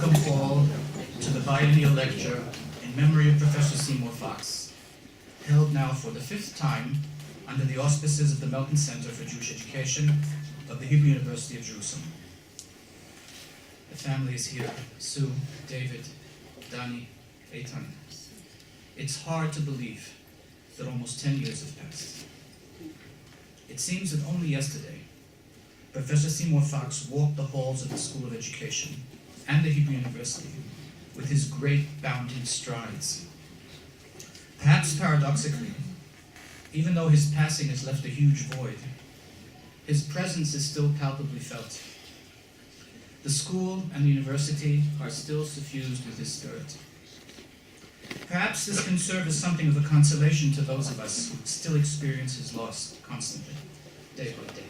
welcome all to the biennial lecture in memory of Professor Seymour Fox, held now for the 5th time under the auspices of the Melton Center for Jewish Education of the Hebrew University of Jerusalem. The family is here: Sue, David, Dani, Eitan. It's hard to believe that almost 10 years have passed. It seems that only yesterday, Professor Seymour Fox walked the halls of the School of Education and the Hebrew University with his great bounding strides. Perhaps paradoxically, even though his passing has left a huge void, his presence is still palpably felt. The school and the university are still suffused with his spirit. Perhaps this can serve as something of a consolation to those of us who still experience his loss constantly, day by day.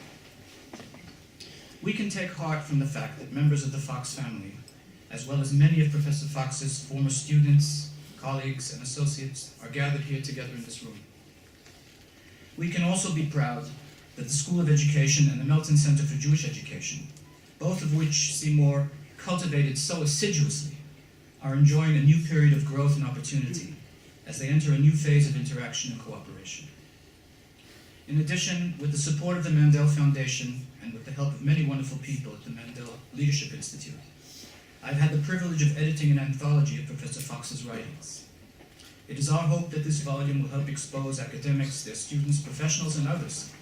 We can take heart from the fact that members of the Fox family, as well as many of Professor Fox's former students, colleagues, and associates, are gathered here together in this room. We can also be proud that the School of Education and the Melton Center for Jewish Education, both of which Seymour cultivated so assiduously, are enjoying a new period of growth and opportunity as they enter a new phase of interaction and cooperation. In addition, with the support of the Mandel Foundation and with the help of many wonderful people at the Mandel Leadership Institute, I've had the privilege of editing an anthology of Professor Fox's writings. It is our hope that this volume will help expose academics, their students, professionals, and others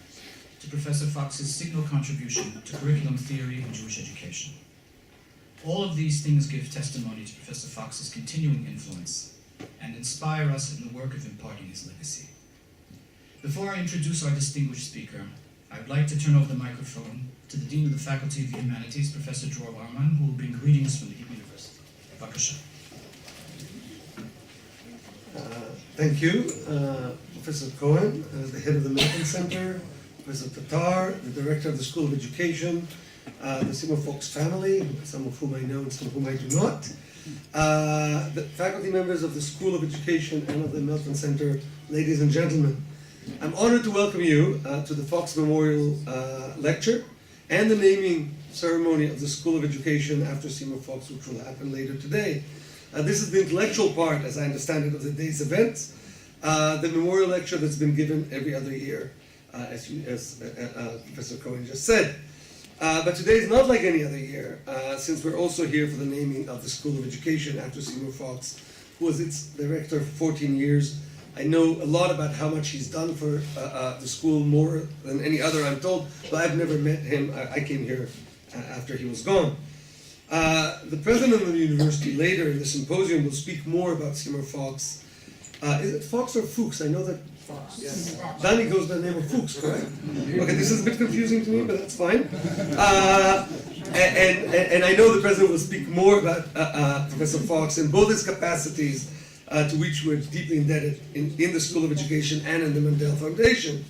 to Professor Fox's signal contribution to curriculum theory and Jewish education. All of these things give testimony to Professor Fox's continuing influence and inspire us in the work of imparting his legacy. Before I introduce our distinguished speaker, I would like to turn over the microphone to the Dean of the Faculty of the Humanities, Professor Dror Warman, who will bring greetings from the Hebrew University. Bakasha. Thank you, Professor Cohen, the head of the Melton Center, Professor Tatar, the director of the School of Education, the Seymour Fox family, some of whom I know and some of whom I do not, the faculty members of the School of Education and of the Melton Center, ladies and gentlemen. I'm honored to welcome you to the Fox Memorial Lecture and the naming ceremony of the School of Education after Seymour Fox, which will happen later today. This is the intellectual part, as I understand it, of the day's events. The memorial lecture that's been given every other year, as Professor Cohen just said. But today is not like any other year, since we're also here for the naming of the School of Education after Seymour Fox, who was its director for 14 years. I know a lot about how much he's done for the school, more than any other, I'm told, but I've never met him. I came here after he was gone. The president of the university later in the symposium will speak more about Seymour Fox. Is it Fox or Fuchs? I know that Fox. Yes. Dani goes by the name of Fuchs, correct? Okay, this is a bit confusing to me, but that's fine. And I know the president will speak more about Professor Fox in both his capacities, to which we're deeply indebted in the School of Education and in the Mandel Foundation.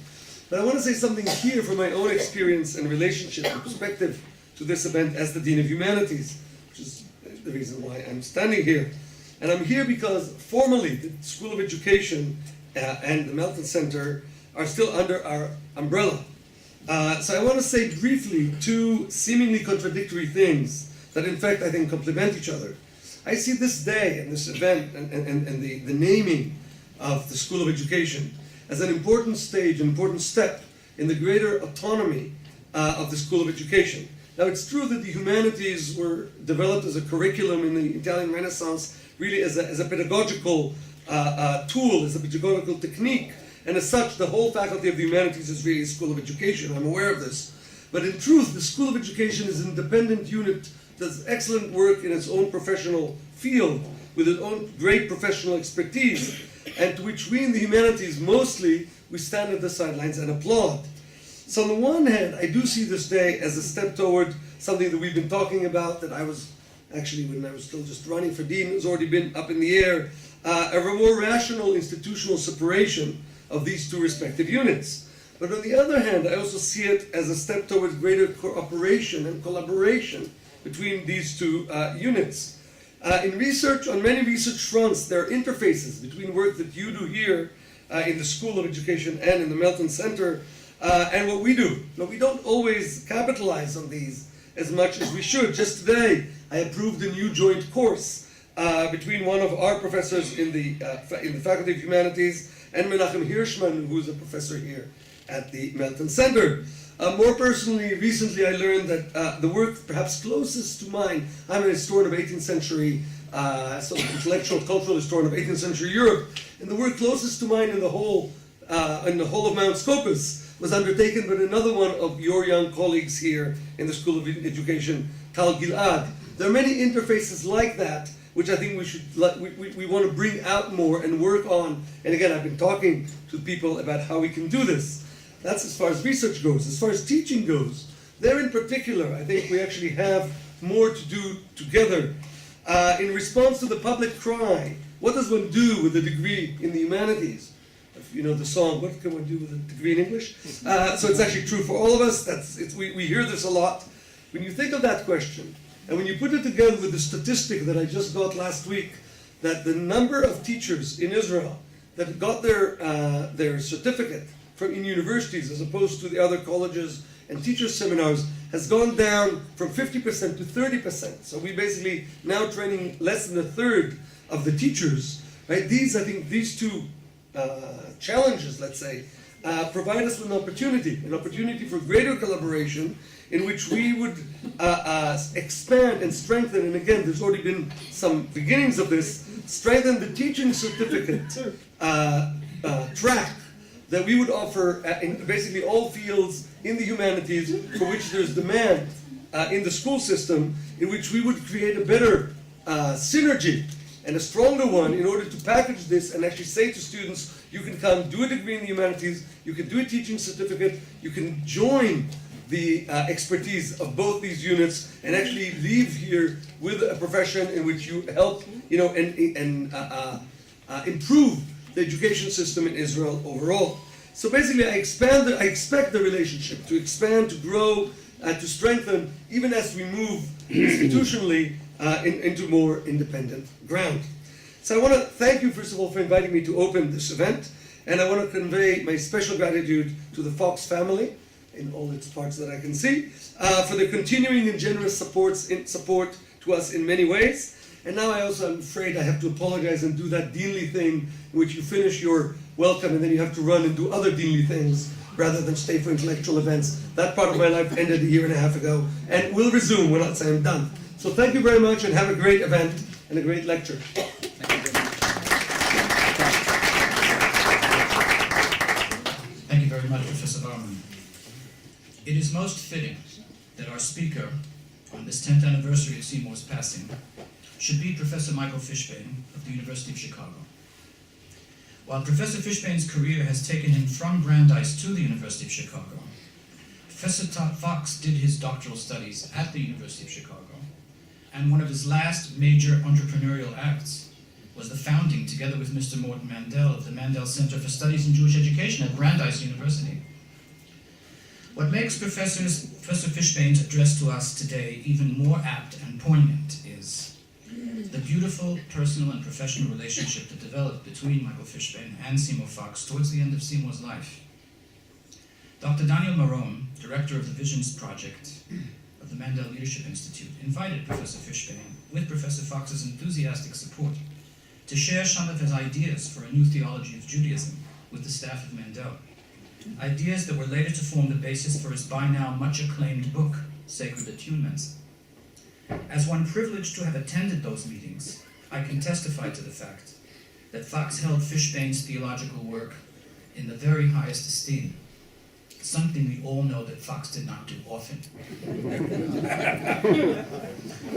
But I want to say something here from my own experience and relationship and perspective to this event as the Dean of Humanities, which is the reason why I'm standing here. And I'm here because formally the School of Education and the Melton Center are still under our umbrella. So I want to say briefly two seemingly contradictory things that in fact I think complement each other. I see this day and this event and the naming of the School of Education as an important stage, an important step in the greater autonomy of the School of Education. Now it's true that the humanities were developed as a curriculum in the Italian Renaissance, really as a pedagogical tool, as a pedagogical technique, and as such the whole Faculty of the Humanities is really a School of Education. I'm aware of this. But in truth, the School of Education is an independent unit, does excellent work in its own professional field, with its own great professional expertise, and to which we in the humanities mostly, we stand at the sidelines and applaud. So on the one hand, I do see this day as a step toward something that we've been talking about, that I was, actually when I was still just running for dean, has already been up in the air, a more rational institutional separation of these two respective units. But on the other hand, I also see it as a step towards greater cooperation and collaboration between these two units. In research, on many research fronts, there are interfaces between work that you do here in the School of Education and in the Melton Center and what we do. But we don't always capitalize on these as much as we should. Just today, I approved a new joint course between one of our professors in the Faculty of Humanities and Menachem Hirschman, who's a professor here at the Melton Center. More personally, recently I learned that the work perhaps closest to mine, I'm an historian of 18th century, sort of intellectual, cultural historian of 18th century Europe, and the work closest to mine in the whole of Mount Scopus was undertaken by another one of your young colleagues here in the School of Education, Tal Gilad. There are many interfaces like that, which I think we should we want to bring out more and work on. And again, I've been talking to people about how we can do this. That's as far as research goes. As far as teaching goes, there in particular, I think we actually have more to do together. In response to the public cry, what does one do with a degree in the humanities? If you know the song, what can one do with a degree in English? So it's actually true for all of us. We hear this a lot. When you think of that question, and when you put it together with the statistic that I just got last week, that the number of teachers in Israel that got their certificate in universities as opposed to the other colleges and teacher seminars has gone down from 50% to 30%. So we basically now training less than a third of the teachers. Right? I think these two challenges, let's say, provide us with an opportunity for greater collaboration in which we would expand and strengthen, and again, there's already been some beginnings of this, strengthen the teaching certificate track that we would offer in basically all fields in the humanities for which there's demand in the school system, in which we would create a better synergy and a stronger one in order to package this and actually say to students, you can come do a degree in the humanities, you can do a teaching certificate, you can join the expertise of both these units and actually leave here with a profession in which you help, and improve the education system in Israel overall. So basically, I expect the relationship to expand, to grow, to strengthen, even as we move institutionally into more independent ground. So I want to thank you, first of all, for inviting me to open this event, and I want to convey my special gratitude to the Fox family, in all its parts that I can see, for their continuing and generous support to us in many ways. And now I'm afraid I have to apologize and do that deanly thing in which you finish your welcome and then you have to run and do other deanly things rather than stay for intellectual events. That part of my life ended a year and a half ago and will resume when I'm done. So thank you very much and have a great event and a great lecture. Thank you very much, Professor Barman. It is most fitting that our speaker on this 10th anniversary of Seymour's passing should be Professor Michael Fishbane of the University of Chicago. While Professor Fishbane's career has taken him from Brandeis to the University of Chicago, Professor Fox did his doctoral studies at the University of Chicago, and one of his last major entrepreneurial acts was the founding, together with Mr. Morton Mandel, of the Mandel Center for Studies in Jewish Education at Brandeis University. What makes Professor Fishbane's address to us today even more apt and poignant is the beautiful personal and professional relationship that developed between Michael Fishbane and Seymour Fox towards the end of Seymour's life. Dr. Daniel Marone, director of the Visions Project of the Mandel Leadership Institute, invited Professor Fishbane, with Professor Fox's enthusiastic support, to share some of his ideas for a new theology of Judaism with the staff of Mandel. Ideas that were later to form the basis for his by now much acclaimed book, Sacred Attunements. As one privileged to have attended those meetings, I can testify to the fact that Fox held Fishbane's theological work in the very highest esteem, something we all know that Fox did not do often.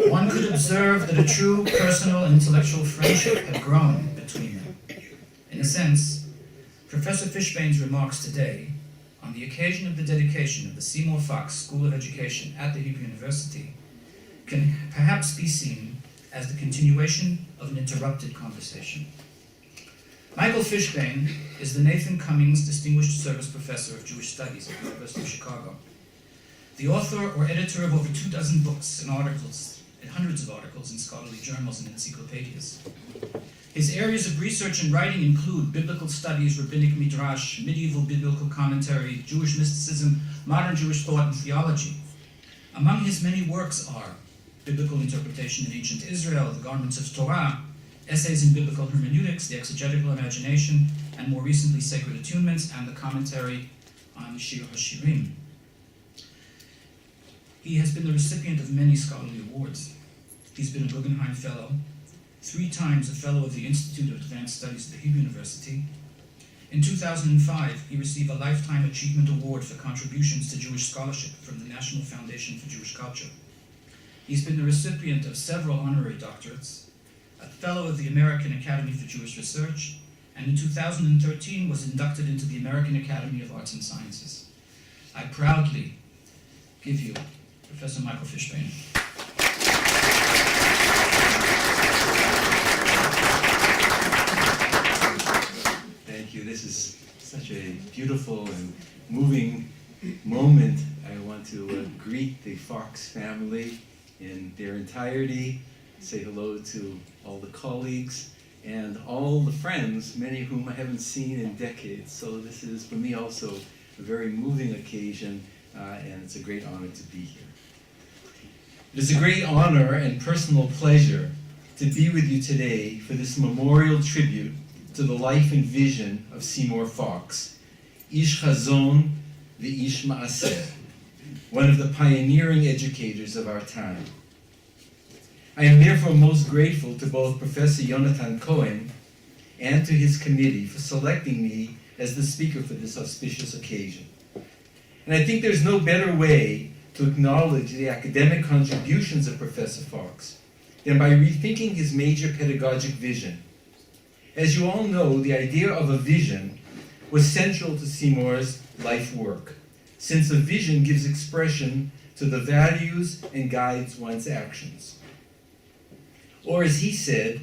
One could observe that a true personal and intellectual friendship had grown between them. In a sense, Professor Fishbane's remarks today, on the occasion of the dedication of the Seymour Fox School of Education at the Hebrew University, can perhaps be seen as the continuation of an interrupted conversation. Michael Fishbane is the Nathan Cummings Distinguished Service Professor of Jewish Studies at the University of Chicago, the author or editor of over 24 books and articles, and hundreds of articles in scholarly journals and encyclopedias. His areas of research and writing include biblical studies, rabbinic midrash, medieval biblical commentary, Jewish mysticism, modern Jewish thought, and theology. Among his many works are Biblical Interpretation in Ancient Israel, The Garments of Torah, Essays in Biblical Hermeneutics, The Exegetical Imagination, and more recently Sacred Attunements and the commentary on Shir HaShirim. He has been the recipient of many scholarly awards. He's been a Guggenheim Fellow, 3 times a Fellow of the Institute of Advanced Studies at the Hebrew University. In 2005, he received a Lifetime Achievement Award for contributions to Jewish scholarship from the National Foundation for Jewish Culture. He's been the recipient of several honorary doctorates, a Fellow of the American Academy for Jewish Research, and in 2013 was inducted into the American Academy of Arts and Sciences. I proudly give you Professor Michael FISHBANE. Thank you. This is such a beautiful and moving moment. I want to greet the Fox family in their entirety, say hello to all the colleagues and all the friends, many of whom I haven't seen in decades. So this is, for me, also a very moving occasion, and it's a great honor to be here. It is a great honor and personal pleasure to be with you today for this memorial tribute to the life and vision of Seymour Fox, Ish Chazon v'ish Ma'aseh, one of the pioneering educators of our time. I am therefore most grateful to both Professor Yonatan Cohen and to his committee for selecting me as the speaker for this auspicious occasion. And I think there's no better way to acknowledge the academic contributions of Professor Fox than by rethinking his major pedagogic vision. As you all know, the idea of a vision was central to Seymour's life work, since a vision gives expression to the values and guides one's actions. Or as he said,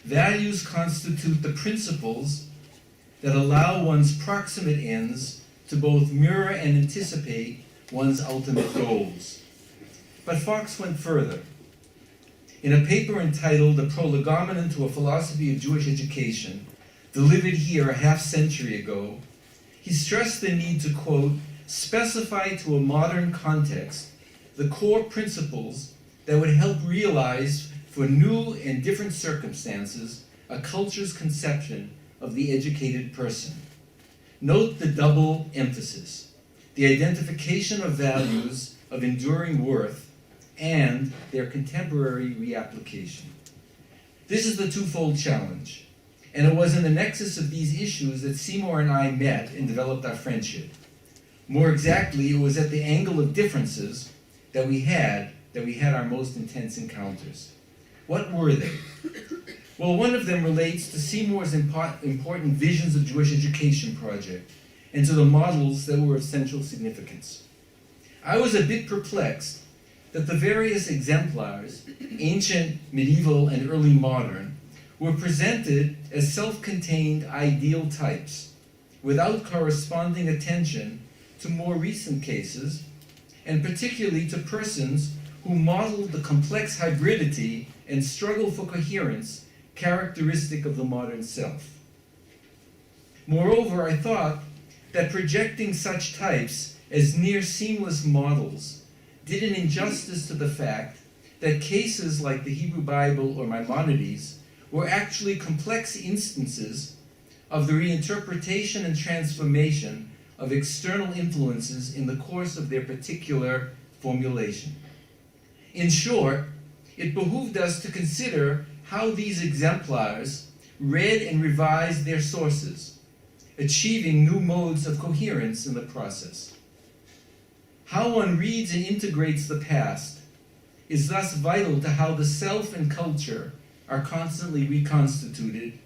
values constitute the principles that allow one's proximate ends to both mirror and anticipate one's ultimate goals. But Fox went further. In a paper entitled A Prolegomena to a Philosophy of Jewish Education, delivered here a half-century ago, he stressed the need to, quote, specify to a modern context the core principles that would help realize for new and different circumstances a culture's conception of the educated person. Note the double emphasis, the identification of values of enduring worth and their contemporary reapplication. This is the twofold challenge, and it was in the nexus of these issues that Seymour and I met and developed our friendship. More exactly, it was at the angle of differences that we had our most intense encounters. What were they? Well, one of them relates to Seymour's important Visions of Jewish Education project and to the models that were of central significance. I was a bit perplexed that the various exemplars, ancient, medieval, and early modern, were presented as self-contained ideal types without corresponding attention to more recent cases, and particularly to persons who modeled the complex hybridity and struggle for coherence characteristic of the modern self. Moreover, I thought that projecting such types as near seamless models did an injustice to the fact that cases like the Hebrew Bible or Maimonides were actually complex instances of the reinterpretation and transformation of external influences in the course of their particular formulation. In short, it behooved us to consider how these exemplars read and revised their sources, achieving new modes of coherence in the process. How one reads and integrates the past is thus vital to how the self and culture are constantly reconstituted,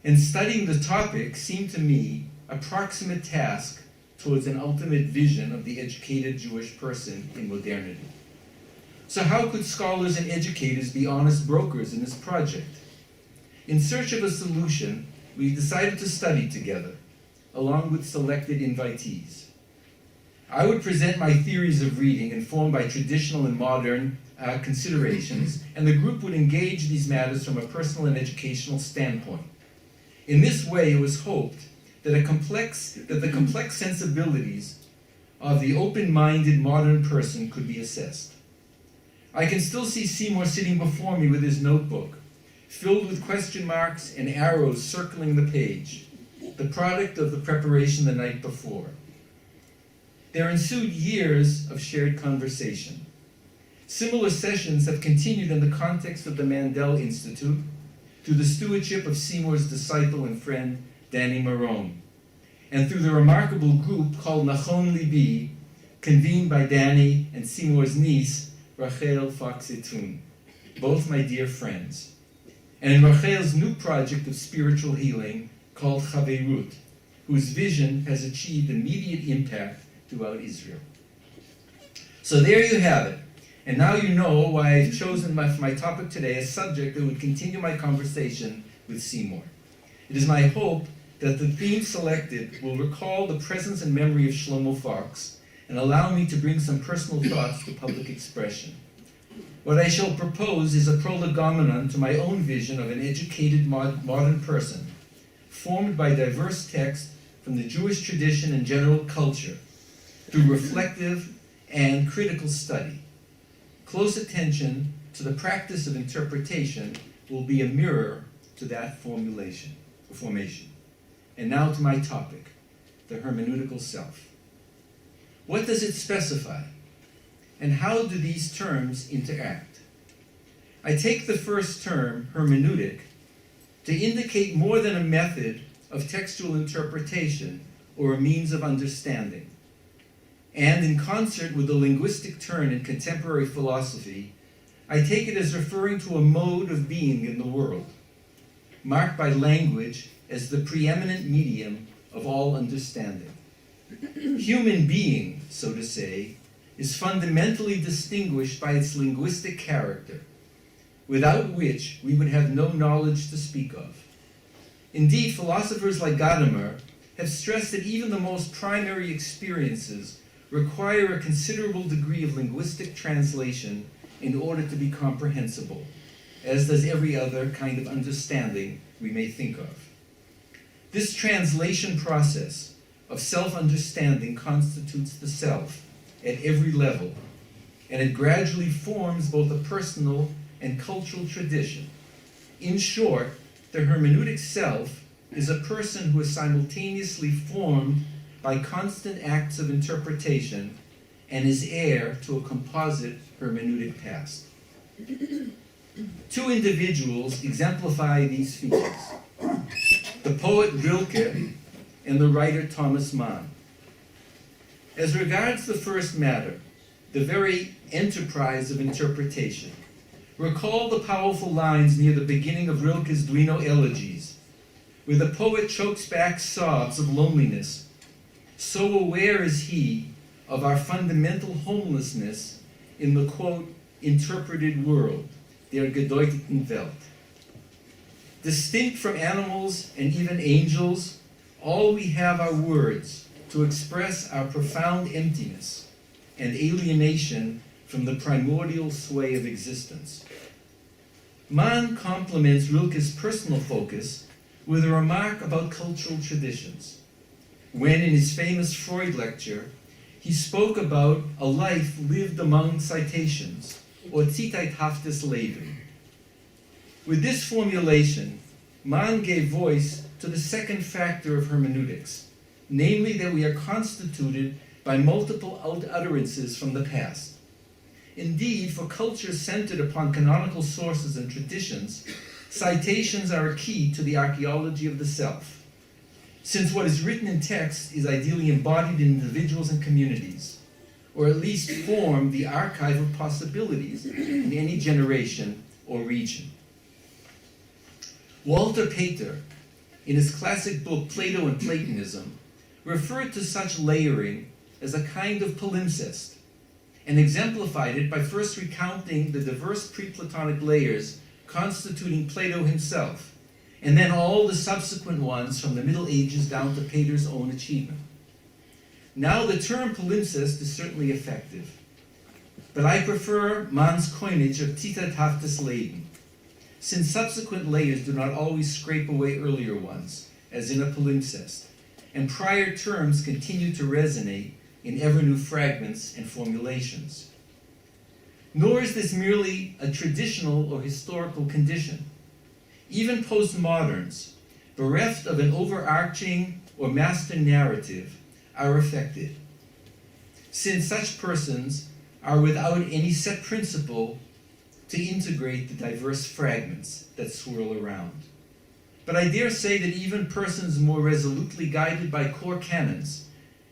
and studying the topic seemed to me a proximate task towards an ultimate vision of the educated Jewish person in modernity. So how could scholars and educators be honest brokers in this project? In search of a solution, we decided to study together, along with selected invitees. I would present my theories of reading informed by traditional and modern considerations, and the group would engage these matters from a personal and educational standpoint. In this way, it was hoped that the complex sensibilities of the open-minded modern person could be assessed. I can still see Seymour sitting before me with his notebook, filled with question marks and arrows circling the page, the product of the preparation the night before. There ensued years of shared conversation. Similar sessions have continued in the context of the Mandel Institute through the stewardship of Seymour's disciple and friend, Danny Marone, and through the remarkable group called Nachon Libi, convened by Danny and Seymour's niece, Rachel Fox-Etun, both my dear friends, and in Rachel's new project of spiritual healing called Chaverut, whose vision has achieved immediate impact throughout Israel. So there you have it. And now you know why I've chosen for my topic today a subject that would continue my conversation with Seymour. It is my hope that the theme selected will recall the presence and memory of Shlomo Fox and allow me to bring some personal thoughts to public expression. What I shall propose is a prolegomenon to my own vision of an educated modern person, formed by diverse texts from the Jewish tradition and general culture, through reflective and critical study. Close attention to the practice of interpretation will be a mirror to that formation. And now to my topic, the hermeneutical self. What does it specify? And how do these terms interact? I take the first term, hermeneutic, to indicate more than a method of textual interpretation or a means of understanding. And in concert with the linguistic turn in contemporary philosophy, I take it as referring to a mode of being in the world, marked by language as the preeminent medium of all understanding. Human being, so to say, is fundamentally distinguished by its linguistic character, without which we would have no knowledge to speak of. Indeed, philosophers like Gadamer have stressed that even the most primary experiences require a considerable degree of linguistic translation in order to be comprehensible, as does every other kind of understanding we may think of. This translation process of self-understanding constitutes the self at every level, and it gradually forms both a personal and cultural tradition. In short, the hermeneutic self is a person who is simultaneously formed by constant acts of interpretation and is heir to a composite hermeneutic past. Two individuals exemplify these features: the poet Rilke and the writer Thomas Mann. As regards the first matter, the very enterprise of interpretation, recall the powerful lines near the beginning of Rilke's Duino Elegies, where the poet chokes back sobs of loneliness. So aware is he of our fundamental homelessness in the, quote, interpreted world, der gedeuteten Welt. Distinct from animals and even angels, all we have are words to express our profound emptiness and alienation from the primordial sway of existence. Mann complements Rilke's personal focus with a remark about cultural traditions, when in his famous Freud lecture, he spoke about a life lived among citations, or zitaithaftes Leben. With this formulation, Mann gave voice to the second factor of hermeneutics, namely that we are constituted by multiple utterances from the past. Indeed, for cultures centered upon canonical sources and traditions, citations are a key to the archaeology of the self, since what is written in text is ideally embodied in individuals and communities, or at least form the archive of possibilities in any generation or region. Walter Pater, in his classic book Plato and Platonism, referred to such layering as a kind of palimpsest, and exemplified it by first recounting the diverse pre-Platonic layers constituting Plato himself, and then all the subsequent ones from the Middle Ages down to Pater's own achievement. Now, the term palimpsest is certainly effective, but I prefer Mann's coinage of zitaithaftes Leben, since subsequent layers do not always scrape away earlier ones, as in a palimpsest, and prior terms continue to resonate in ever new fragments and formulations. Nor is this merely a traditional or historical condition. Even postmoderns, bereft of an overarching or master narrative, are affected, since such persons are without any set principle to integrate the diverse fragments that swirl around. But I dare say that even persons more resolutely guided by core canons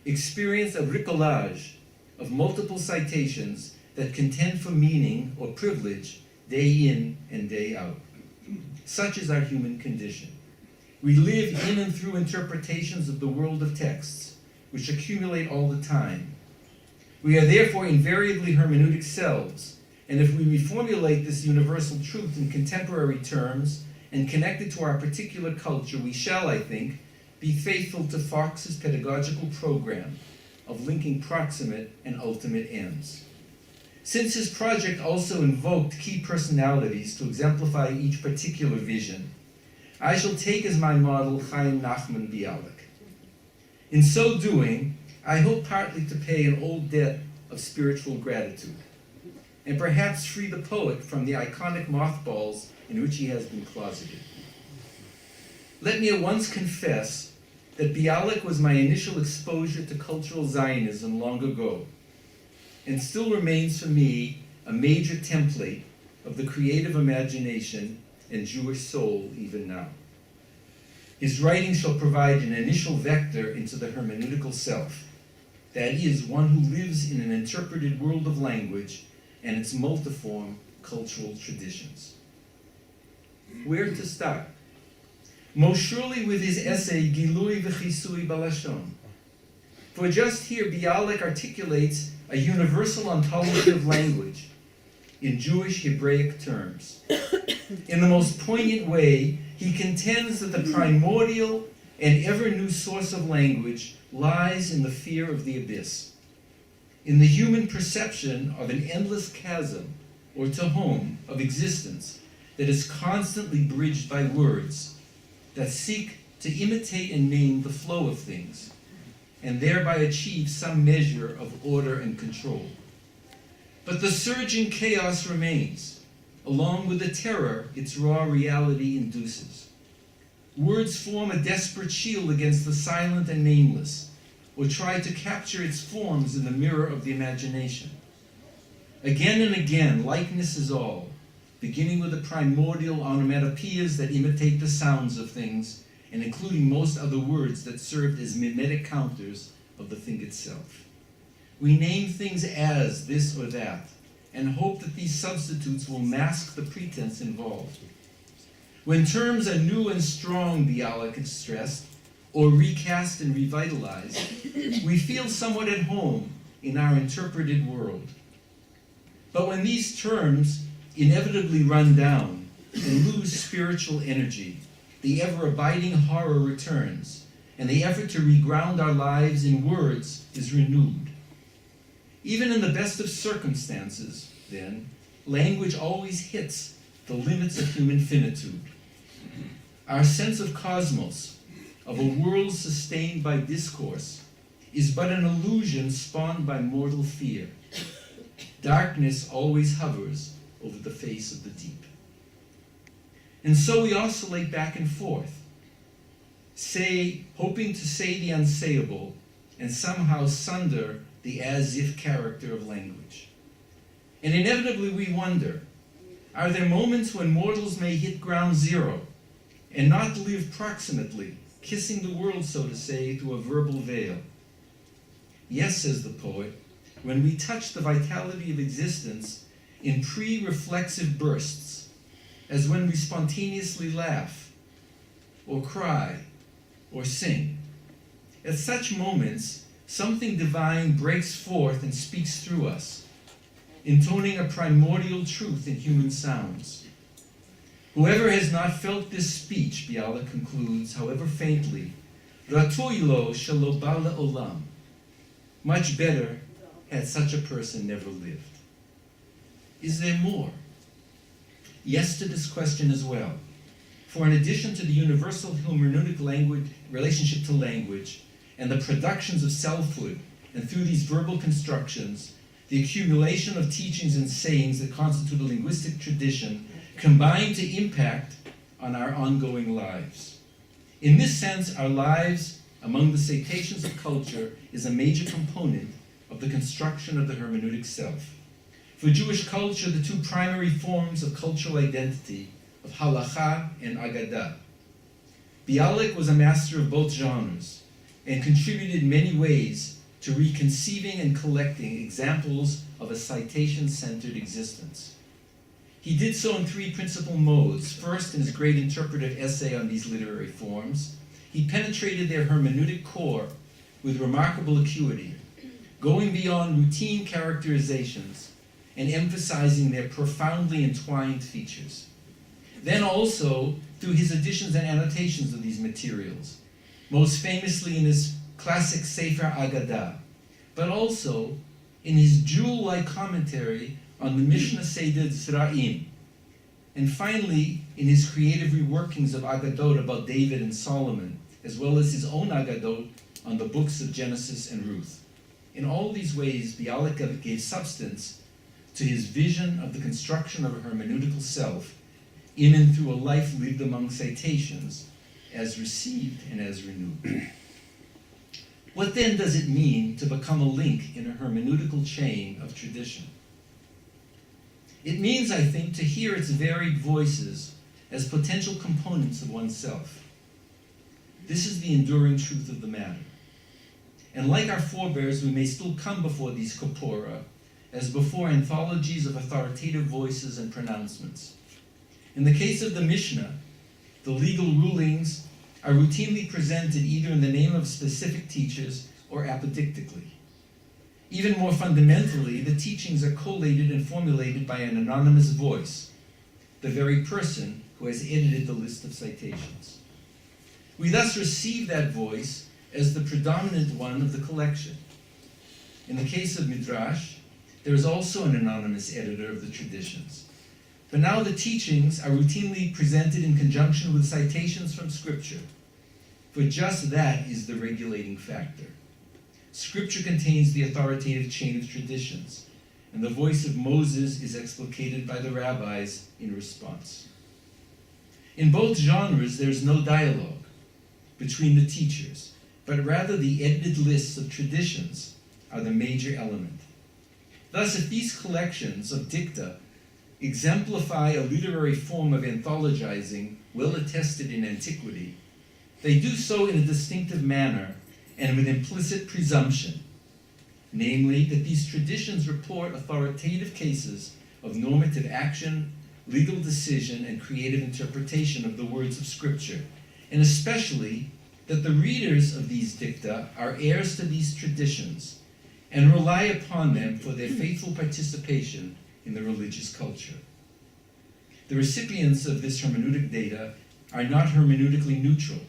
experience a bricolage of multiple citations that contend for meaning or privilege day in and day out. Such is our human condition. We live in and through interpretations of the world of texts, which accumulate all the time. We are therefore invariably hermeneutic selves, and if we reformulate this universal truth in contemporary terms and connect it to our particular culture, we shall, I think, be faithful to Fox's pedagogical program of linking proximate and ultimate ends. Since his project also invoked key personalities to exemplify each particular vision, I shall take as my model Chaim Nachman Bialik. In so doing, I hope partly to pay an old debt of spiritual gratitude, and perhaps free the poet from the iconic mothballs in which he has been closeted. Let me at once confess that Bialik was my initial exposure to cultural Zionism long ago, and still remains for me a major template of the creative imagination and Jewish soul even now. His writing shall provide an initial vector into the hermeneutical self, that is, one who lives in an interpreted world of language and its multiform cultural traditions. Where to start? Most surely with his essay, Gilui v'chisui balashon. For just here, Bialik articulates a universal ontology of language in Jewish Hebraic terms. In the most poignant way, he contends that the primordial and ever-new source of language lies in the fear of the abyss, in the human perception of an endless chasm, or tehom, of existence that is constantly bridged by words that seek to imitate and name the flow of things, and thereby achieve some measure of order and control. But the surging chaos remains, along with the terror its raw reality induces. Words form a desperate shield against the silent and nameless, or try to capture its forms in the mirror of the imagination. Again and again, likeness is all, beginning with the primordial onomatopoeias that imitate the sounds of things, and including most other words that served as mimetic counters of the thing itself. We name things as this or that, and hope that these substitutes will mask the pretense involved. When terms are new and strong, Bialik has stressed, or recast and revitalized, we feel somewhat at home in our interpreted world. But when these terms inevitably run down and lose spiritual energy, the ever-abiding horror returns, and the effort to reground our lives in words is renewed. Even in the best of circumstances, then, language always hits the limits of human finitude. Our sense of cosmos, of a world sustained by discourse, is but an illusion spawned by mortal fear. Darkness always hovers over the face of the deep. And so we oscillate back and forth, hoping to say the unsayable and somehow sunder the as-if character of language. And inevitably we wonder, are there moments when mortals may hit ground zero and not live proximately, kissing the world, so to say, through a verbal veil? Yes, says the poet, when we touch the vitality of existence in pre-reflexive bursts, as when we spontaneously laugh, or cry, or sing. At such moments, something divine breaks forth and speaks through us, intoning a primordial truth in human sounds. Whoever has not felt this speech, Bialik concludes, however faintly, Ratui lo shelo ba le'olam. Much better had such a person never lived. Is there more? Yes to this question as well. For in addition to the universal hermeneutic language relationship to language and the productions of selfhood and through these verbal constructions, the accumulation of teachings and sayings that constitute a linguistic tradition combine to impact on our ongoing lives. In this sense, our lives among the cetaceans of culture is a major component of the construction of the hermeneutic self. For Jewish culture, the two primary forms of cultural identity of halacha and agadah. Bialik was a master of both genres and contributed in many ways to reconceiving and collecting examples of a citation-centered existence. He did so in three principal modes. First, in his great interpretive essay on these literary forms, he penetrated their hermeneutic core with remarkable acuity, going beyond routine characterizations and emphasizing their profoundly entwined features. Then also through his additions and annotations of these materials, most famously in his classic Sefer Agadah, but also in his jewel-like commentary on the Mishnah Seder Zra'im, and finally in his creative reworkings of Agadot about David and Solomon, as well as his own Agadot on the books of Genesis and Ruth. In all these ways, Bialik gave substance to his vision of the construction of a hermeneutical self in and through a life lived among citations, as received and as renewed. What then does it mean to become a link in a hermeneutical chain of tradition? It means, I think, to hear its varied voices as potential components of oneself. This is the enduring truth of the matter. And like our forebears, we may still come before these corpora as before anthologies of authoritative voices and pronouncements. In the case of the Mishnah, the legal rulings are routinely presented either in the name of specific teachers or apodictically. Even more fundamentally, the teachings are collated and formulated by an anonymous voice, the very person who has edited the list of citations. We thus receive that voice as the predominant one of the collection. In the case of Midrash, there is also an anonymous editor of the traditions. But now the teachings are routinely presented in conjunction with citations from Scripture, for just that is the regulating factor. Scripture contains the authoritative chain of traditions, and the voice of Moses is explicated by the rabbis in response. In both genres, there is no dialogue between the teachers, but rather the edited lists of traditions are the major element. Thus, if these collections of dicta exemplify a literary form of anthologizing well attested in antiquity, they do so in a distinctive manner and with implicit presumption, namely that these traditions report authoritative cases of normative action, legal decision, and creative interpretation of the words of Scripture, and especially that the readers of these dicta are heirs to these traditions and rely upon them for their faithful participation in the religious culture. The recipients of this hermeneutic data are not hermeneutically neutral,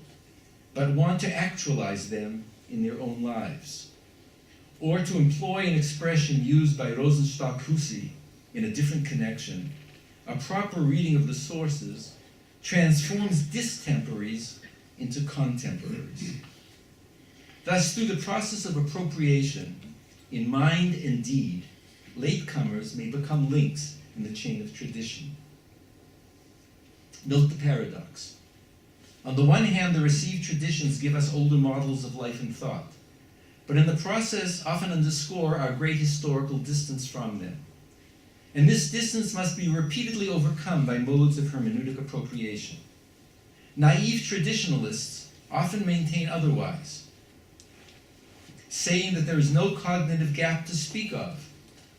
but want to actualize them in their own lives. Or to employ an expression used by Rosenstock-Hussey in a different connection, a proper reading of the sources transforms distemporaries into contemporaries. Thus, through the process of appropriation, in mind and deed, latecomers may become links in the chain of tradition. Note the paradox. On the one hand, the received traditions give us older models of life and thought, but in the process often underscore our great historical distance from them. And this distance must be repeatedly overcome by modes of hermeneutic appropriation. Naive traditionalists often maintain otherwise, saying that there is no cognitive gap to speak of,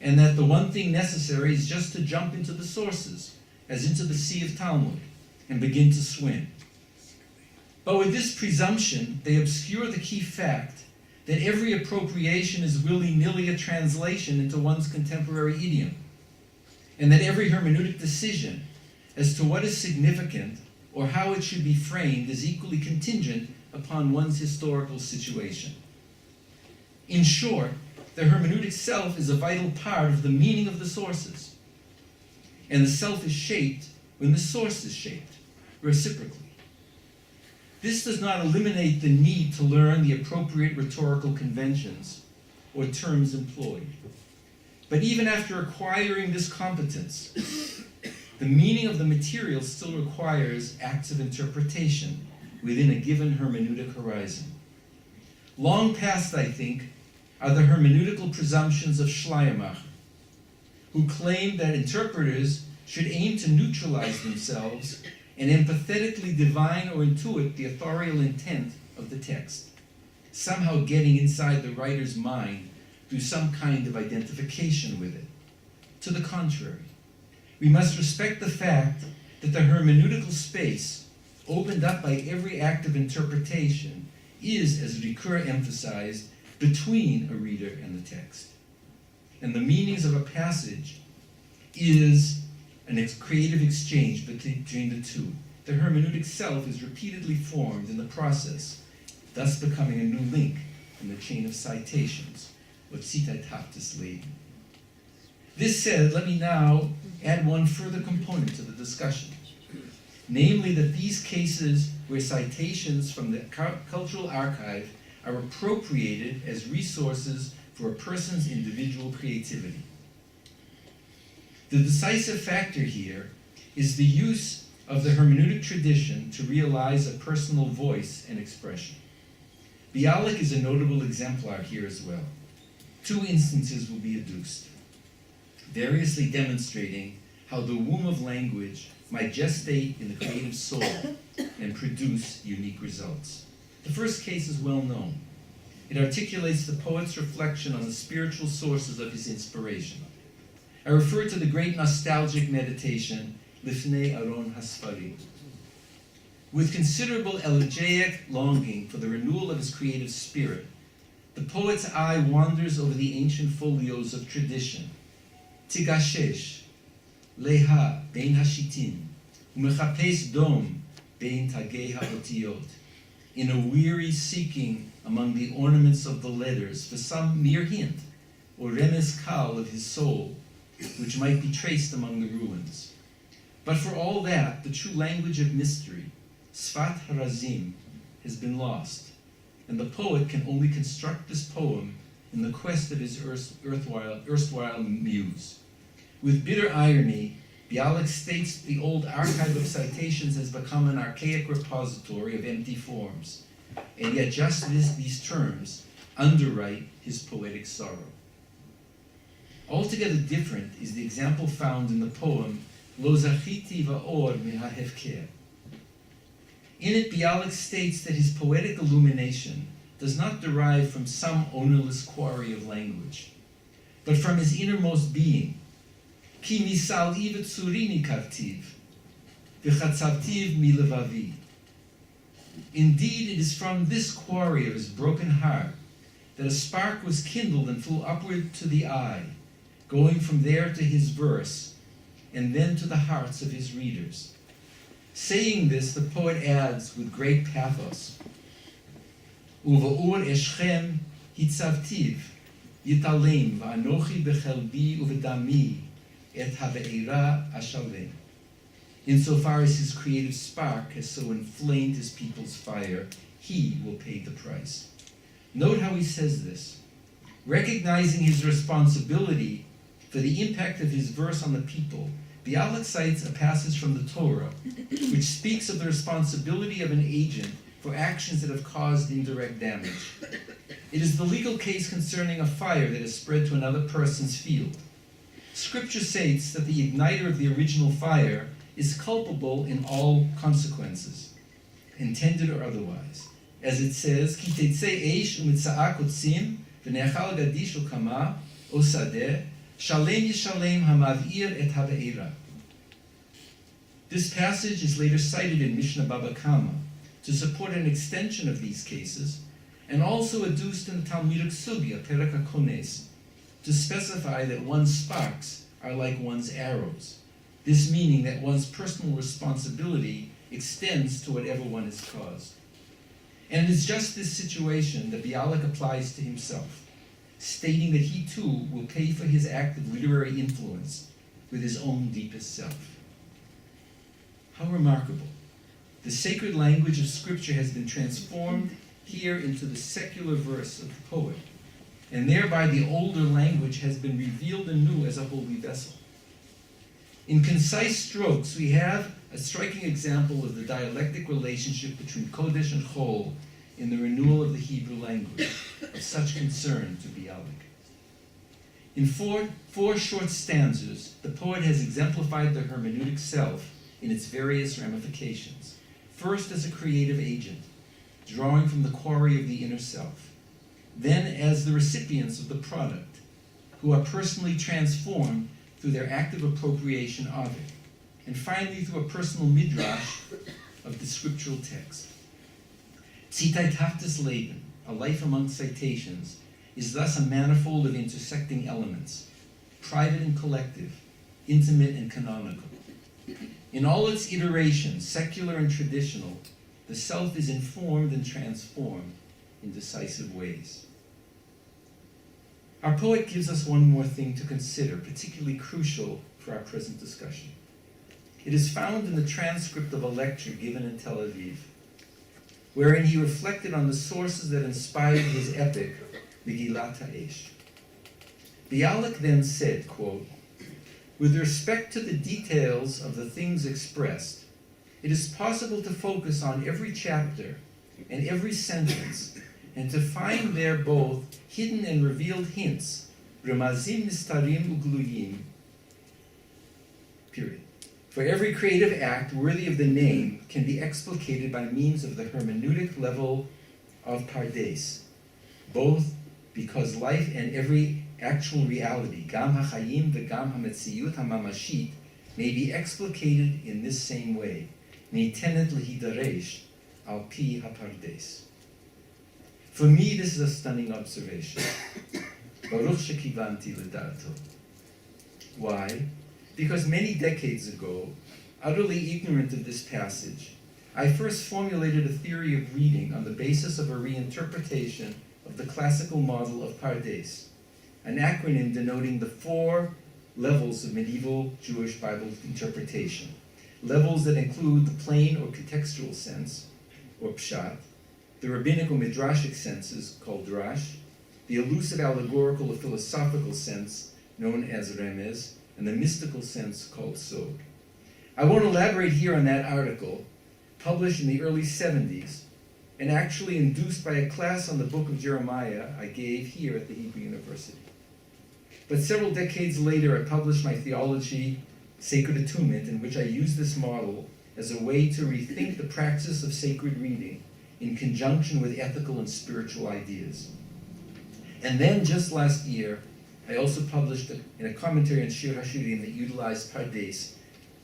and that the one thing necessary is just to jump into the sources, as into the sea of Talmud, and begin to swim. But with this presumption, they obscure the key fact that every appropriation is willy-nilly a translation into one's contemporary idiom, and that every hermeneutic decision as to what is significant or how it should be framed is equally contingent upon one's historical situation. In short, the hermeneutic self is a vital part of the meaning of the sources, and the self is shaped when the source is shaped, reciprocally. This does not eliminate the need to learn the appropriate rhetorical conventions or terms employed. But even after acquiring this competence, the meaning of the material still requires acts of interpretation within a given hermeneutic horizon. Long past, I think, are the hermeneutical presumptions of Schleiermacher, who claimed that interpreters should aim to neutralize themselves and empathetically divine or intuit the authorial intent of the text, somehow getting inside the writer's mind through some kind of identification with it. To the contrary, we must respect the fact that the hermeneutical space opened up by every act of interpretation is, as Ricoeur emphasized, between a reader and the text. And the meanings of a passage is a creative exchange between the two. The hermeneutic self is repeatedly formed in the process, thus becoming a new link in the chain of citations, what Zitathaftes Leben. This said, let me now add one further component to the discussion, namely that these cases where citations from the cultural archive are appropriated as resources for a person's individual creativity. The decisive factor here is the use of the hermeneutic tradition to realize a personal voice and expression. Bialik is a notable exemplar here as well. Two instances will be adduced, variously demonstrating how the womb of language might gestate in the creative soul and produce unique results. The first case is well known. It articulates the poet's reflection on the spiritual sources of his inspiration. I refer to the great nostalgic meditation, Lifnei Aron HaSfarim. With considerable elegiac longing for the renewal of his creative spirit, the poet's eye wanders over the ancient folios of tradition. Tigashesh, Leha, Bein Hashitim, Umechapes Dom, Bein Tagei HaOtiyot, in a weary seeking among the ornaments of the letters for some mere hint or remes kal of his soul, which might be traced among the ruins. But for all that, the true language of mystery, Sfat Harazim, has been lost, and the poet can only construct this poem in the quest of his erstwhile muse. With bitter irony, Bialik states the old archive of citations has become an archaic repository of empty forms, and yet just these terms underwrite his poetic sorrow. Altogether different is the example found in the poem Lo Zachiti Va'or Min HaHefker. In it, Bialik states that his poetic illumination does not derive from some ownerless quarry of language, but from his innermost being. Ki misali v'tsurini kartiv, v'chatzavtiv milevavi. Indeed, it is from this quarry of his broken heart that a spark was kindled and flew upward to the eye, going from there to his verse, and then to the hearts of his readers. Saying this, the poet adds with great pathos, Uva'ur eschem hitzavtiv, yitalem va'anochi bechelbi uvedami et have'era ashalem. Insofar as his creative spark has so inflamed his people's fire, he will pay the price. Note how he says this. Recognizing his responsibility for the impact of his verse on the people, Bialik cites a passage from the Torah, which speaks of the responsibility of an agent for actions that have caused indirect damage. It is the legal case concerning a fire that has spread to another person's field. Scripture states that the igniter of the original fire is culpable in all consequences, intended or otherwise. As it says, Ki tetzei eish u'mitza'a kotzim v'ne'achal gadish u'kama o sadeh shalem yishalem hamav'ir et have'era. This passage is later cited in Mishnah Baba Kama to support an extension of these cases, and also adduced in the Talmudic Sugya, Perek HaKones, to specify that one's sparks are like one's arrows. This meaning that one's personal responsibility extends to whatever one has caused. And it is just this situation that Bialik applies to himself, stating that he too will pay for his act of literary influence with his own deepest self. How remarkable. The sacred language of Scripture has been transformed here into the secular verse of the poet, and thereby the older language has been revealed anew as a holy vessel. In concise strokes, we have a striking example of the dialectic relationship between Kodesh and Chol in the renewal of the Hebrew language, of such concern to Bialik. In four short stanzas, the poet has exemplified the hermeneutic self in its various ramifications. First as a creative agent, drawing from the quarry of the inner self. Then as the recipients of the product, who are personally transformed through their active appropriation of it. And finally through a personal midrash of the scriptural text. Zitaitachtes Leben, a life among citations, is thus a manifold of intersecting elements, private and collective, intimate and canonical. In all its iterations, secular and traditional, the self is informed and transformed in decisive ways. Our poet gives us one more thing to consider, particularly crucial for our present discussion. It is found in the transcript of a lecture given in Tel Aviv, wherein he reflected on the sources that inspired his epic, Megillat HaEsh. Bialik then said, quote, "With respect to the details of the things expressed, it is possible to focus on every chapter and every sentence and to find there both hidden and revealed hints, remazim nistarim ugluyim, period. For every creative act worthy of the name can be explicated by means of the hermeneutic level of Pardes, both because life and every actual reality, gam hachayim v'gam hametziyut hamamashit, may be explicated in this same way, neitenet lehidaresh al pi hapardes." For me, this is a stunning observation. Baruch shekivanti ledarto. Why? Because many decades ago, utterly ignorant of this passage, I first formulated a theory of reading on the basis of a reinterpretation of the classical model of Pardes, an acronym denoting the 4 levels of medieval Jewish Bible interpretation, levels that include the plain or contextual sense, or pshat, the rabbinical midrashic senses, called drash, the elusive allegorical or philosophical sense, known as remez, and the mystical sense called sod. I won't elaborate here on that article, published in the early 70s, and actually induced by a class on the book of Jeremiah I gave here at the Hebrew University. But several decades later, I published my theology, Sacred Attunement, in which I used this model as a way to rethink the practice of sacred reading in conjunction with ethical and spiritual ideas. And then, just last year, I also published in a commentary on Shir HaShirim that utilized Pardes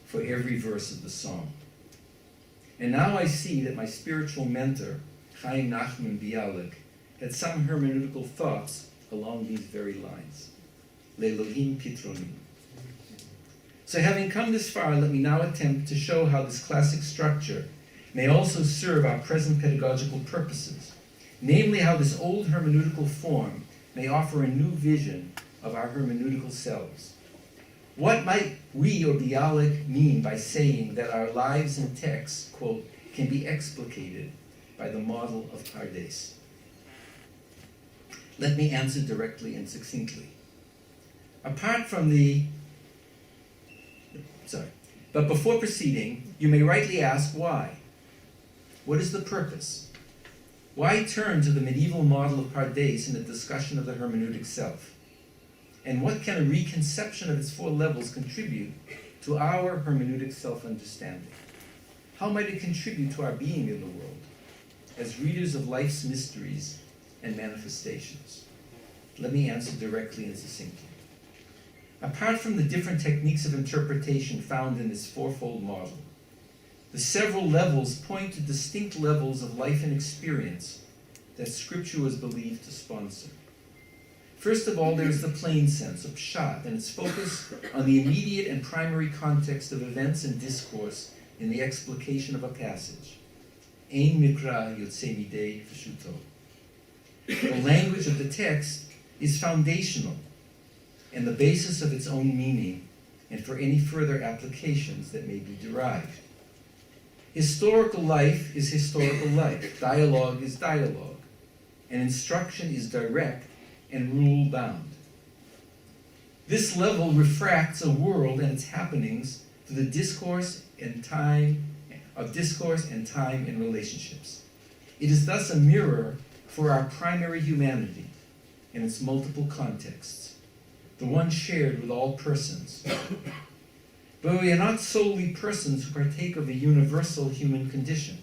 for every verse of the song. And now I see that my spiritual mentor, Chaim Nachman Bialik, had some hermeneutical thoughts along these very lines. Le'elohim pitronim. So having come this far, let me now attempt to show how this classic structure may also serve our present pedagogical purposes, namely how this old hermeneutical form may offer a new vision of our hermeneutical selves. What might we or Bialik mean by saying that our lives and texts, quote, can be explicated by the model of Pardes? Let me answer directly and succinctly. But before proceeding, you may rightly ask why. What is the purpose? Why turn to the medieval model of Pardes in the discussion of the hermeneutic self? And what can a reconception of its 4 levels contribute to our hermeneutic self-understanding? How might it contribute to our being in the world as readers of life's mysteries and manifestations? Let me answer directly and succinctly. Apart from the different techniques of interpretation found in this 4-fold model, the several levels point to distinct levels of life and experience that Scripture was believed to sponsor. First of all, there is the plain sense of pshat and its focus on the immediate and primary context of events and discourse in the explication of a passage. Ein mikra yotzei midei pshuto. The language of the text is foundational and the basis of its own meaning and for any further applications that may be derived. Historical life is historical life. Dialogue is dialogue. And instruction is direct and rule-bound. This level refracts a world and its happenings through the discourse and time and relationships. It is thus a mirror for our primary humanity in its multiple contexts, the one shared with all persons. But we are not solely persons who partake of a universal human condition.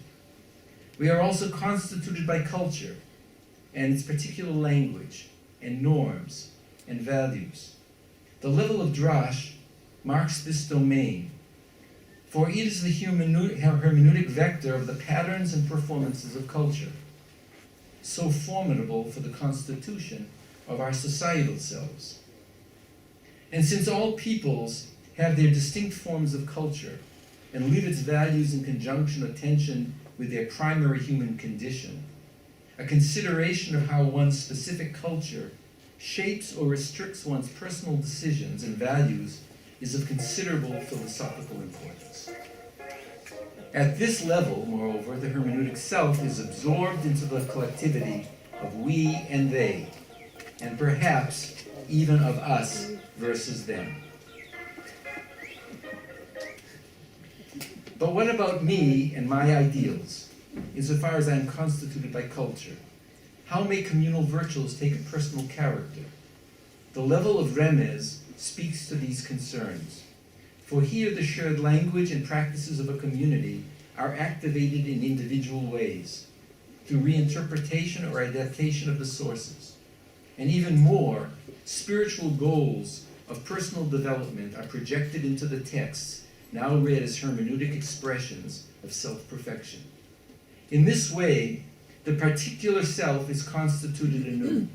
We are also constituted by culture and its particular language and norms and values. The level of drash marks this domain, for it is the hermeneutic vector of the patterns and performances of culture, so formidable for the constitution of our societal selves. And since all peoples have their distinct forms of culture and live its values in conjunction or tension with their primary human condition, a consideration of how one's specific culture shapes or restricts one's personal decisions and values is of considerable philosophical importance. At this level, moreover, the hermeneutic self is absorbed into the collectivity of we and they, and perhaps even of us versus them. But what about me and my ideals, insofar as I am constituted by culture? How may communal virtues take a personal character? The level of remez speaks to these concerns. For here the shared language and practices of a community are activated in individual ways, through reinterpretation or adaptation of the sources. And even more, spiritual goals of personal development are projected into the texts, now read as hermeneutic expressions of self-perfection. In this way, the particular self is constituted anew,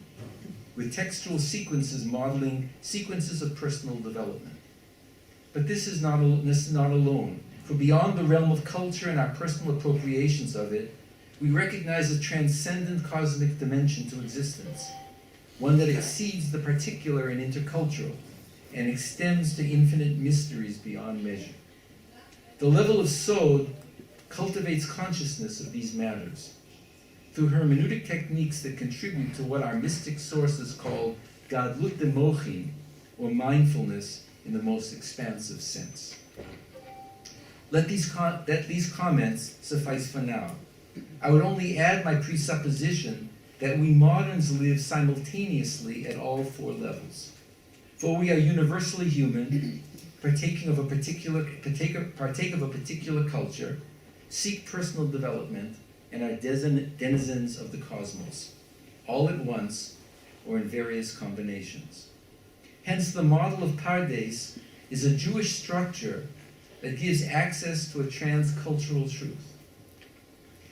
with textual sequences modeling sequences of personal development. But this is not alone, for beyond the realm of culture and our personal appropriations of it, we recognize a transcendent cosmic dimension to existence, one that exceeds the particular and intercultural, and extends to infinite mysteries beyond measure. The level of Sod cultivates consciousness of these matters through hermeneutic techniques that contribute to what our mystic sources call gadlut demochin, or mindfulness in the most expansive sense. Let these comments suffice for now. I would only add my presupposition that we moderns live simultaneously at all four levels. For we are universally human, partake of a particular culture, seek personal development, and are denizens of the cosmos, all at once or in various combinations. Hence the model of Pardes is a Jewish structure that gives access to a transcultural truth.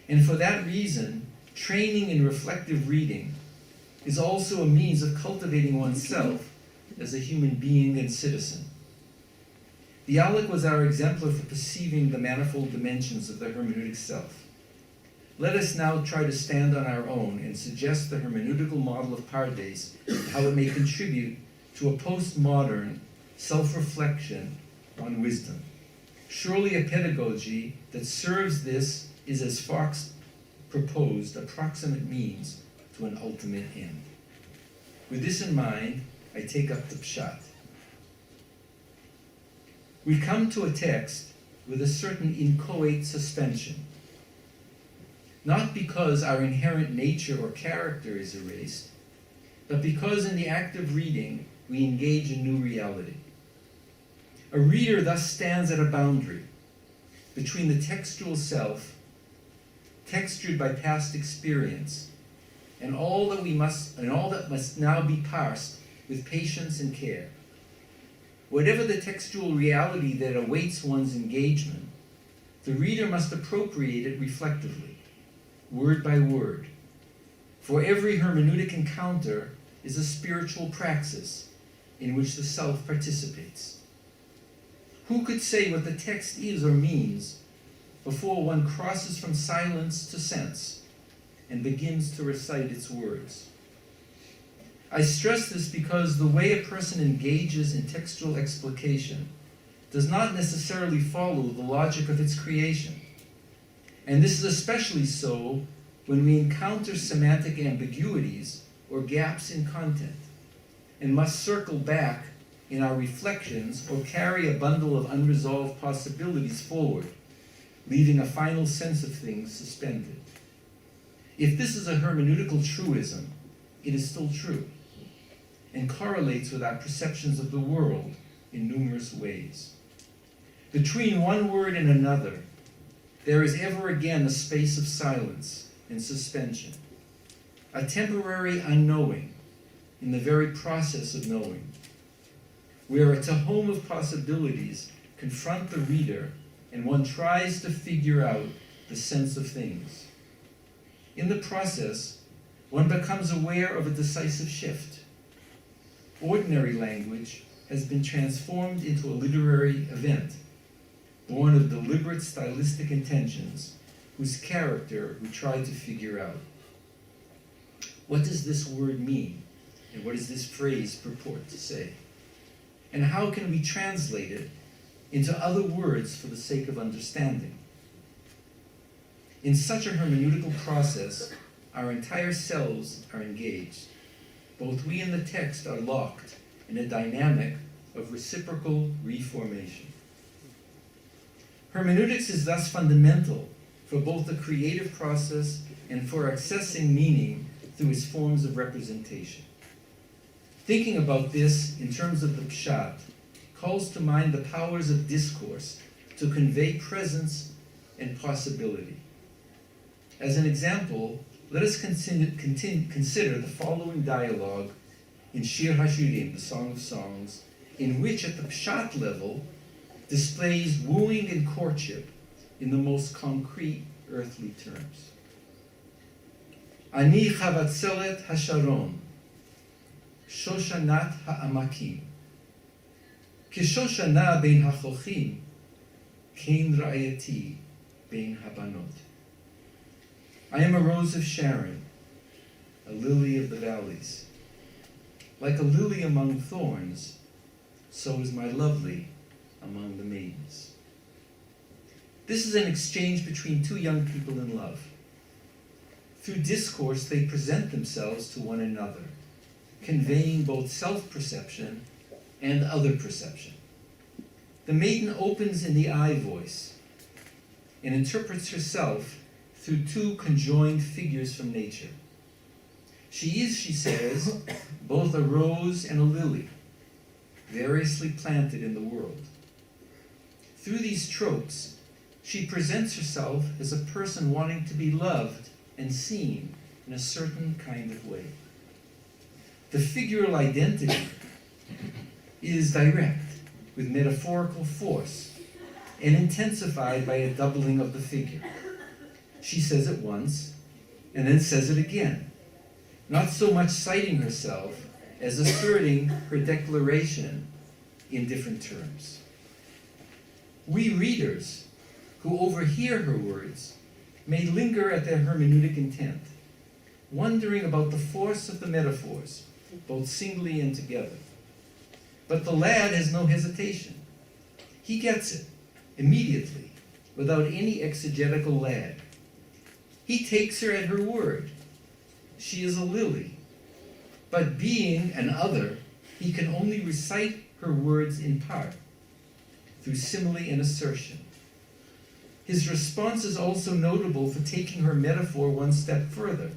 And for that reason, training in reflective reading is also a means of cultivating oneself as a human being and citizen. Bialik was our exemplar for perceiving the manifold dimensions of the hermeneutic self. Let us now try to stand on our own and suggest the hermeneutical model of Pardes, how it may contribute to a postmodern self-reflection on wisdom. Surely a pedagogy that serves this is, as Fox proposed, approximate means to an ultimate end. With this in mind, I take up the pshat. We come to a text with a certain inchoate suspension, not because our inherent nature or character is erased, but because in the act of reading, we engage in new reality. A reader thus stands at a boundary between the textual self, textured by past experience, and all that must now be parsed with patience and care. Whatever the textual reality that awaits one's engagement, the reader must appropriate it reflectively, word by word. For every hermeneutic encounter is a spiritual praxis in which the self participates. Who could say what the text is or means before one crosses from silence to sense and begins to recite its words? I stress this because the way a person engages in textual explication does not necessarily follow the logic of its creation. And this is especially so when we encounter semantic ambiguities or gaps in content, and must circle back in our reflections or carry a bundle of unresolved possibilities forward, leaving a final sense of things suspended. If this is a hermeneutical truism, it is still true, and correlates with our perceptions of the world in numerous ways. Between one word and another, there is ever again a space of silence and suspension, a temporary unknowing in the very process of knowing, where a tehom of possibilities confront the reader and one tries to figure out the sense of things. In the process, one becomes aware of a decisive shift. Ordinary language has been transformed into a literary event, born of deliberate stylistic intentions, whose character we try to figure out. What does this word mean? And what does this phrase purport to say? And how can we translate it into other words for the sake of understanding? In such a hermeneutical process, our entire selves are engaged. Both we and the text are locked in a dynamic of reciprocal reformation. Hermeneutics is thus fundamental for both the creative process and for accessing meaning through its forms of representation. Thinking about this in terms of the pshat calls to mind the powers of discourse to convey presence and possibility. As an example, let us consider the following dialogue in Shir HaShirim, the Song of Songs, in which at the pshat level displays wooing and courtship in the most concrete earthly terms. Ani chavatzeret hasharon, shoshanat ha'amakim, kishoshana bein hachochim, kein ra'ayati bein habanot. I am a rose of Sharon, a lily of the valleys. Like a lily among thorns, so is my lovely among the maidens. This is an exchange between two young people in love. Through discourse, they present themselves to one another, conveying both self-perception and other perception. The maiden opens in the I voice and interprets herself through two conjoined figures from nature. She is, she says, both a rose and a lily, variously planted in the world. Through these tropes, she presents herself as a person wanting to be loved and seen in a certain kind of way. The figural identity is direct, with metaphorical force, and intensified by a doubling of the figure. She says it once, and then says it again, not so much citing herself as asserting her declaration in different terms. We readers who overhear her words may linger at their hermeneutic intent, wondering about the force of the metaphors, both singly and together. But the lad has no hesitation. He gets it immediately, without any exegetical lag. He takes her at her word. She is a lily. But being an other, he can only recite her words in part, through simile and assertion. His response is also notable for taking her metaphor one step further,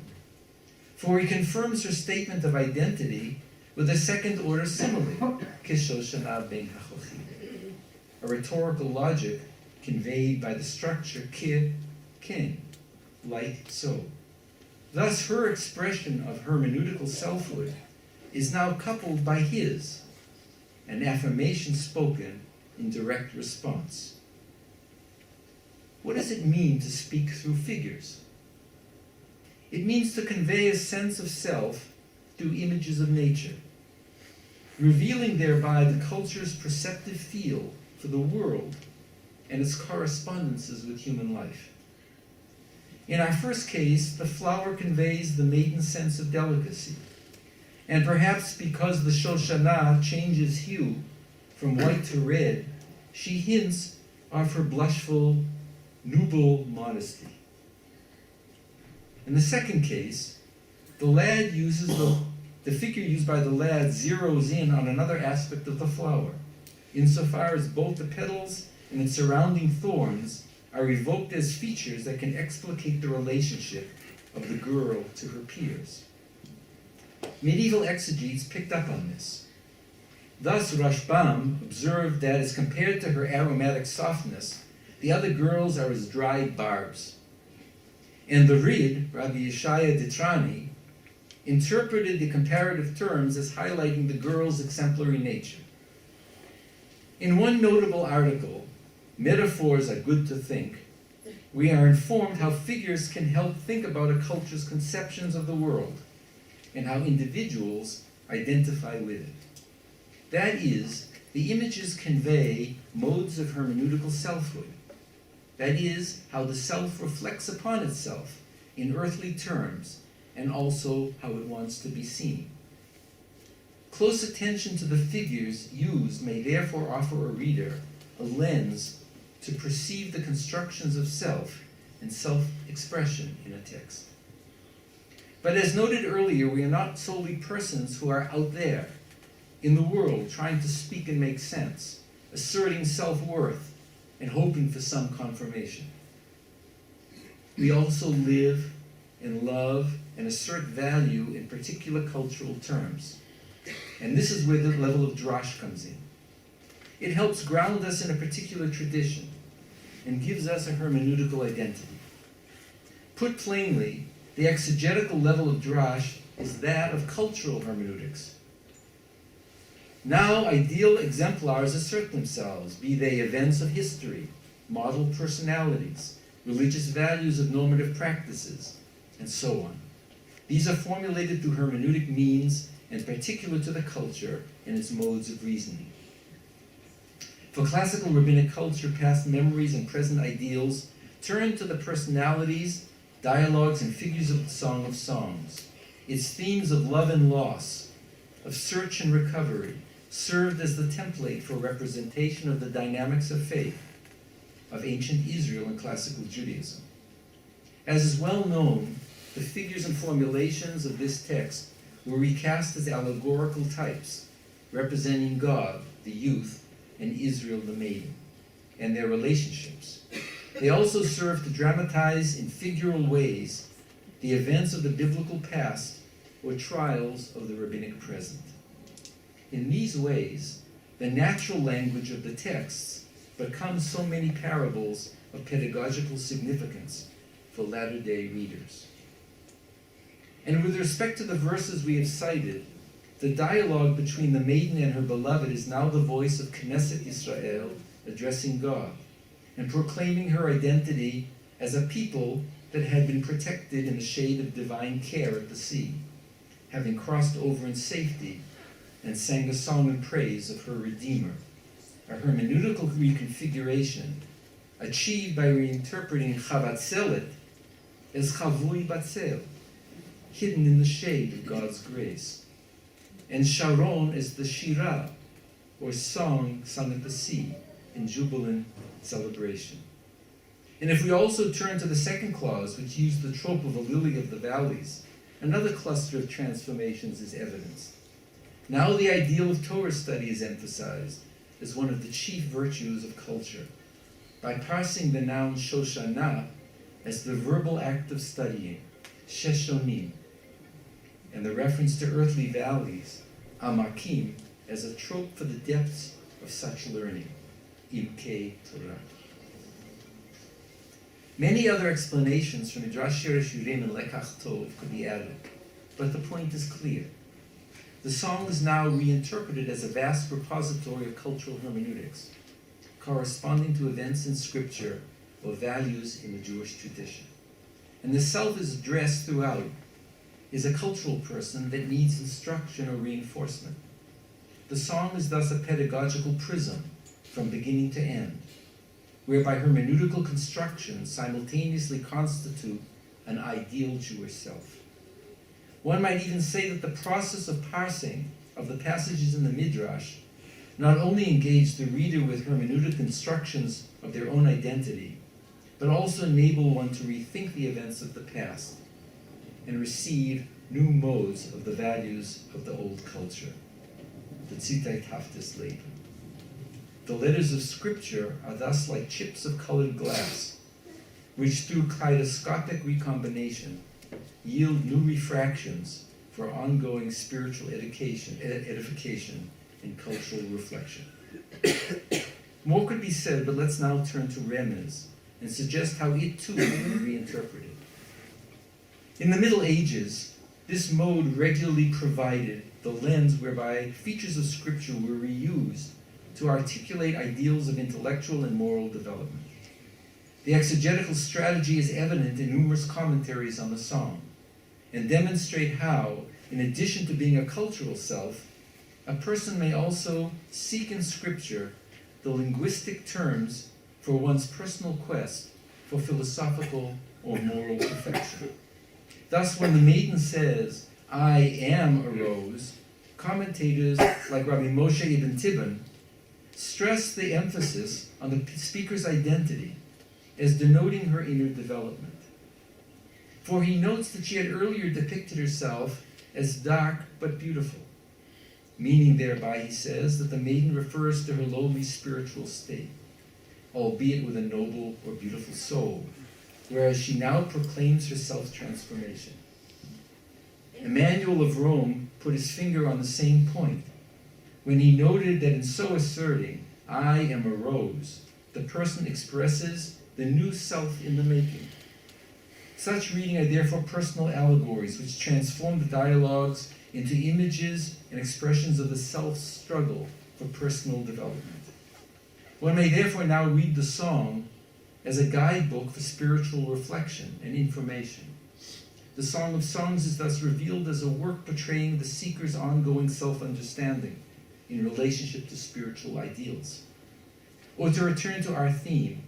for he confirms her statement of identity with a second-order simile, kishoshana bein hachochim, a rhetorical logic conveyed by the structure ki, kin, like so. Thus, her expression of hermeneutical selfhood is now coupled by his, an affirmation spoken in direct response. What does it mean to speak through figures? It means to convey a sense of self through images of nature, revealing thereby the culture's perceptive feel for the world and its correspondences with human life. In our first case, the flower conveys the maiden's sense of delicacy, and perhaps because the Shoshana changes hue from white to red, she hints of her blushful, nubile modesty. In the second case, The figure used by the lad zeroes in on another aspect of the flower, insofar as both the petals and its surrounding thorns are evoked as features that can explicate the relationship of the girl to her peers. Medieval exegetes picked up on this. Thus, Rashbam observed that as compared to her aromatic softness, the other girls are as dried barbs. And the Rid, Rabbi Yeshaya Ditrani, interpreted the comparative terms as highlighting the girl's exemplary nature. In one notable article, Metaphors Are Good to Think, we are informed how figures can help think about a culture's conceptions of the world and how individuals identify with it. That is, the images convey modes of hermeneutical selfhood. That is, how the self reflects upon itself in earthly terms and also how it wants to be seen. Close attention to the figures used may therefore offer a reader a lens to perceive the constructions of self and self-expression in a text. But as noted earlier, we are not solely persons who are out there in the world trying to speak and make sense, asserting self-worth and hoping for some confirmation. We also live and love and assert value in particular cultural terms. And this is where the level of drash comes in. It helps ground us in a particular tradition and gives us a hermeneutical identity. Put plainly, the exegetical level of drash is that of cultural hermeneutics. Now ideal exemplars assert themselves, be they events of history, model personalities, religious values of normative practices, and so on. These are formulated through hermeneutic means and particular to the culture and its modes of reasoning. For classical rabbinic culture, past memories and present ideals turn to the personalities, dialogues, and figures of the Song of Songs. Its themes of love and loss, of search and recovery, served as the template for representation of the dynamics of faith, of ancient Israel and classical Judaism. As is well known, the figures and formulations of this text were recast as allegorical types, representing God, the youth, and Israel, the maiden, and their relationships. They also serve to dramatize in figural ways the events of the biblical past or trials of the rabbinic present. In these ways, the natural language of the texts becomes so many parables of pedagogical significance for latter-day readers. And with respect to the verses we have cited, the dialogue between the maiden and her beloved is now the voice of Knesset Israel addressing God and proclaiming her identity as a people that had been protected in the shade of divine care at the sea, having crossed over in safety and sang a song in praise of her Redeemer, a hermeneutical reconfiguration achieved by reinterpreting Chavatzelet as Chavui Batzel, hidden in the shade of God's grace, and Sharon as the Shirah, or song sung at the sea in jubilant celebration. And if we also turn to the second clause, which used the trope of a lily of the valleys, another cluster of transformations is evidenced. Now the ideal of Torah study is emphasized as one of the chief virtues of culture, by parsing the noun Shoshana as the verbal act of studying, Sheshonim, and the reference to earthly valleys, Amakim, as a trope for the depths of such learning, Imkei Torah. Many other explanations from Midrash Shir Shurim and Lekach Tov could be added, but the point is clear. The song is now reinterpreted as a vast repository of cultural hermeneutics, corresponding to events in Scripture or values in the Jewish tradition. And the self is addressed throughout, is a cultural person that needs instruction or reinforcement. The song is thus a pedagogical prism from beginning to end, whereby hermeneutical constructions simultaneously constitute an ideal Jewish self. One might even say that the process of parsing of the passages in the Midrash not only engaged the reader with hermeneutic instructions of their own identity, but also enable one to rethink the events of the past and receive new modes of the values of the old culture. The Zittheit haftes Leben. The letters of Scripture are thus like chips of colored glass, which through kaleidoscopic recombination yield new refractions for ongoing spiritual edification and cultural reflection. More could be said, but let's now turn to remez and suggest how it too may be reinterpreted. In the Middle Ages, this mode regularly provided the lens whereby features of Scripture were reused to articulate ideals of intellectual and moral development. The exegetical strategy is evident in numerous commentaries on the song, and demonstrate how, in addition to being a cultural self, a person may also seek in Scripture the linguistic terms for one's personal quest for philosophical or moral perfection. Thus, when the maiden says, "I am a rose," commentators like Rabbi Moshe ibn Tibbon stress the emphasis on the speaker's identity as denoting her inner development. For he notes that she had earlier depicted herself as dark but beautiful, meaning thereby, he says, that the maiden refers to her lowly spiritual state, albeit with a noble or beautiful soul, whereas she now proclaims her self-transformation. Emmanuel of Rome put his finger on the same point when he noted that in so asserting, "I am a rose," the person expresses the new self in the making. Such reading are therefore personal allegories which transform the dialogues into images and expressions of the self-struggle for personal development. One may therefore now read the song as a guidebook for spiritual reflection and information. The Song of Songs is thus revealed as a work portraying the seeker's ongoing self-understanding in relationship to spiritual ideals. Or to return to our theme,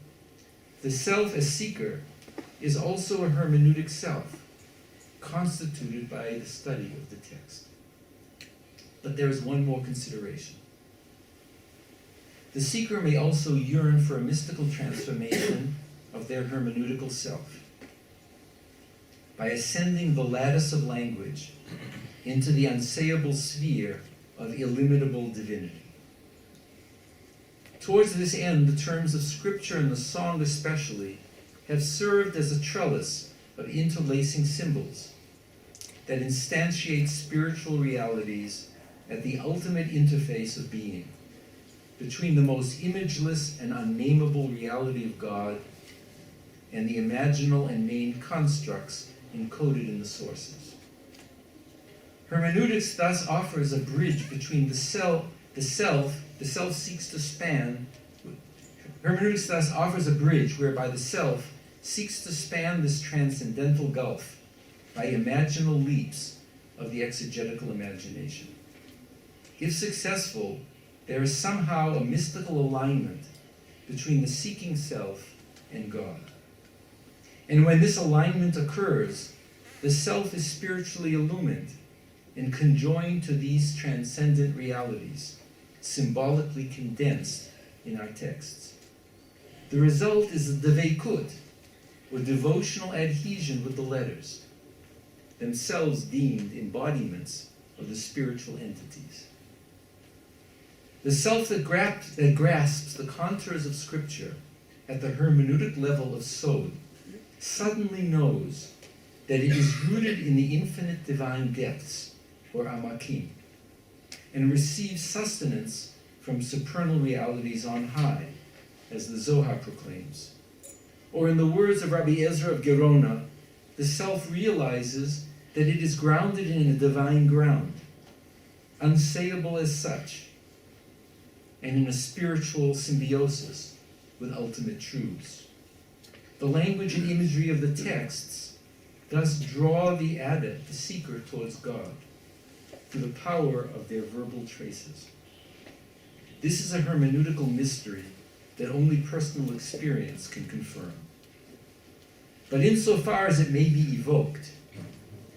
the self as seeker is also a hermeneutic self, constituted by the study of the text. But there is one more consideration. The seeker may also yearn for a mystical transformation of their hermeneutical self by ascending the lattice of language into the unsayable sphere of illimitable divinity. Towards this end, the terms of Scripture and the song especially have served as a trellis of interlacing symbols that instantiate spiritual realities at the ultimate interface of being, between the most imageless and unnameable reality of God and the imaginal and named constructs encoded in the sources. Hermeneutics thus offers a bridge between the self seeks to span. Hermeneutics thus offers a bridge whereby the self seeks to span this transcendental gulf by imaginal leaps of the exegetical imagination. If successful, there is somehow a mystical alignment between the seeking self and God. And when this alignment occurs, the self is spiritually illumined and conjoined to these transcendent realities, symbolically condensed in our texts. The result is the deveikut, or devotional adhesion with the letters, themselves deemed embodiments of the spiritual entities. The self that grasps the contours of Scripture at the hermeneutic level of Sod suddenly knows that it is rooted in the infinite divine depths, or amakim, and receives sustenance from supernal realities on high, as the Zohar proclaims. Or in the words of Rabbi Ezra of Gerona, the self realizes that it is grounded in a divine ground, unsayable as such, and in a spiritual symbiosis with ultimate truths. The language and imagery of the texts thus draw the adept, the seeker, towards God through the power of their verbal traces. This is a hermeneutical mystery that only personal experience can confirm. But insofar as it may be evoked,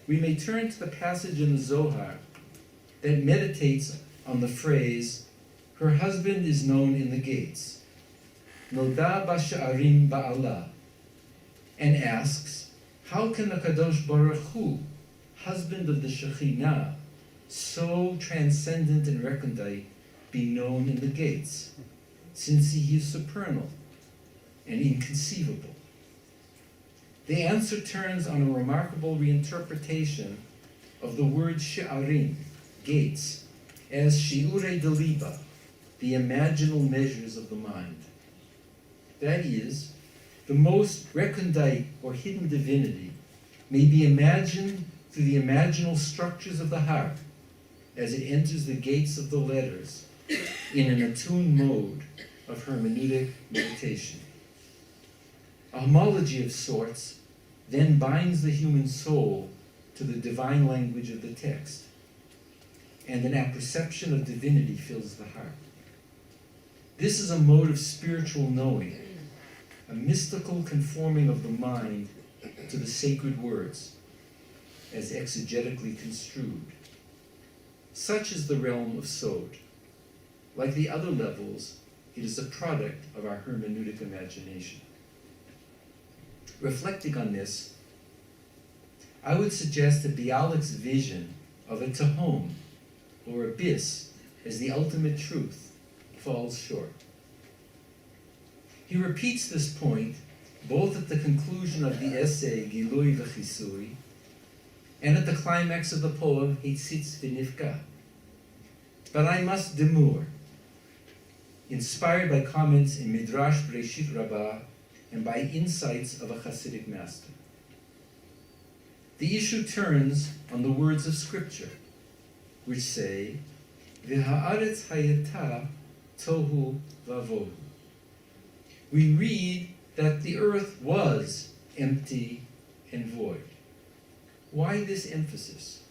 we may turn to the passage in the Zohar that meditates on the phrase, "Her husband is known in the gates," Noda b'sha'arim ba'ala, and asks, how can the Kadosh Baruch Hu husband of the Shekhinah, so transcendent and recondite, be known in the gates, since he is supernal and inconceivable? The answer turns on a remarkable reinterpretation of the word she'arim, gates, as shi'urei deliba, the imaginal measures of the mind. That is, the most recondite or hidden divinity may be imagined through the imaginal structures of the heart as it enters the gates of the letters in an attuned mode of hermeneutic meditation. A homology of sorts then binds the human soul to the divine language of the text, and an apperception of divinity fills the heart. This is a mode of spiritual knowing, a mystical conforming of the mind to the sacred words, as exegetically construed. Such is the realm of Sod. Like the other levels, it is a product of our hermeneutic imagination. Reflecting on this, I would suggest that Bialik's vision of a tehom, or abyss, as the ultimate truth, falls short. He repeats this point both at the conclusion of the essay Gilui V'Chisui and at the climax of the poem Hitzitz V'Nifka. But I must demur, inspired by comments in Midrash Breshit Rabbah and by insights of a Hasidic master. The issue turns on the words of Scripture, which say, V'ha'aretz hayeta tohu vavohu. We read that the earth was empty and void. Why this emphasis?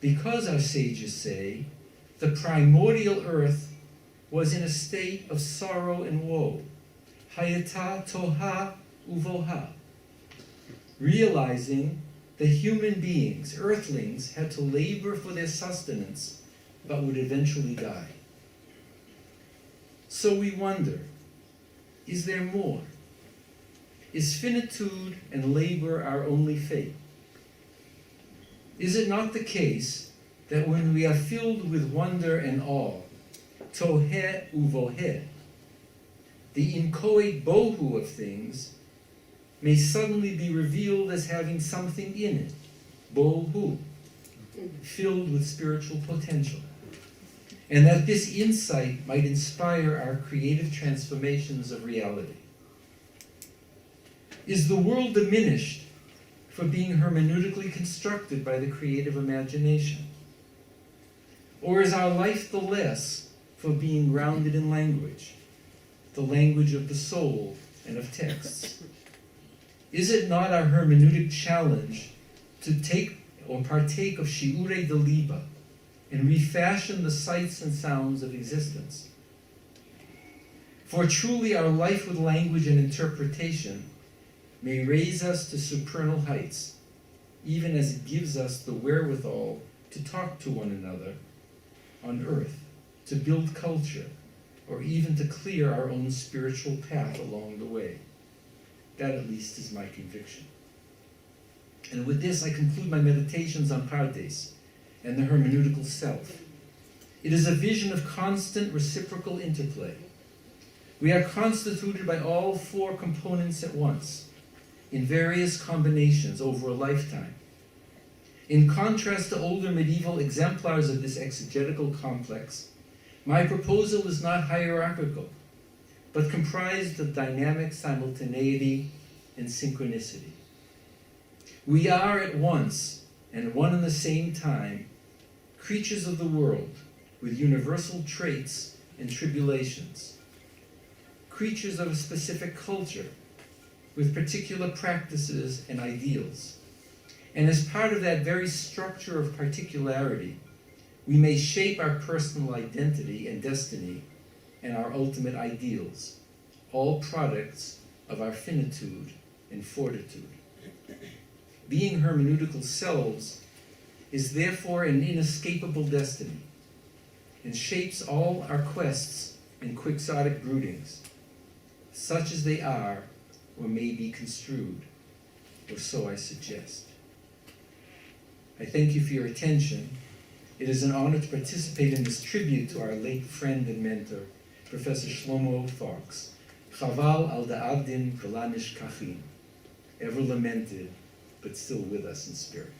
Because our sages say the primordial earth was in a state of sorrow and woe, hayata toha uvoha, realizing that human beings, earthlings, had to labor for their sustenance, but would eventually die. So we wonder, is there more? Is finitude and labor our only fate? Is it not the case that when we are filled with wonder and awe, toheh uvoheh, the inchoate bohu of things may suddenly be revealed as having something in it, bohu, filled with spiritual potential, and that this insight might inspire our creative transformations of reality? Is the world diminished for being hermeneutically constructed by the creative imagination? Or is our life the less for being grounded in language, the language of the soul and of texts? Is it not our hermeneutic challenge to take or partake of shi'urei deliba and refashion the sights and sounds of existence? For truly our life with language and interpretation may raise us to supernal heights, even as it gives us the wherewithal to talk to one another on earth, to build culture, or even to clear our own spiritual path along the way. That at least is my conviction. And with this I conclude my meditations on Pardes and the hermeneutical self. It is a vision of constant reciprocal interplay. We are constituted by all four components at once, in various combinations over a lifetime. In contrast to older medieval exemplars of this exegetical complex, my proposal is not hierarchical, but comprised of dynamic simultaneity and synchronicity. We are at once, and one and the same time, creatures of the world with universal traits and tribulations, creatures of a specific culture with particular practices and ideals. And as part of that very structure of particularity, we may shape our personal identity and destiny and our ultimate ideals, all products of our finitude and fortitude. Being hermeneutical selves is therefore an inescapable destiny and shapes all our quests and quixotic broodings, such as they are or may be construed, or so I suggest. I thank you for your attention. It is an honor to participate in this tribute to our late friend and mentor, Professor Shlomo Fox. Chaval al da'avdin v'la nishkachim, ever lamented, but still with us in spirit.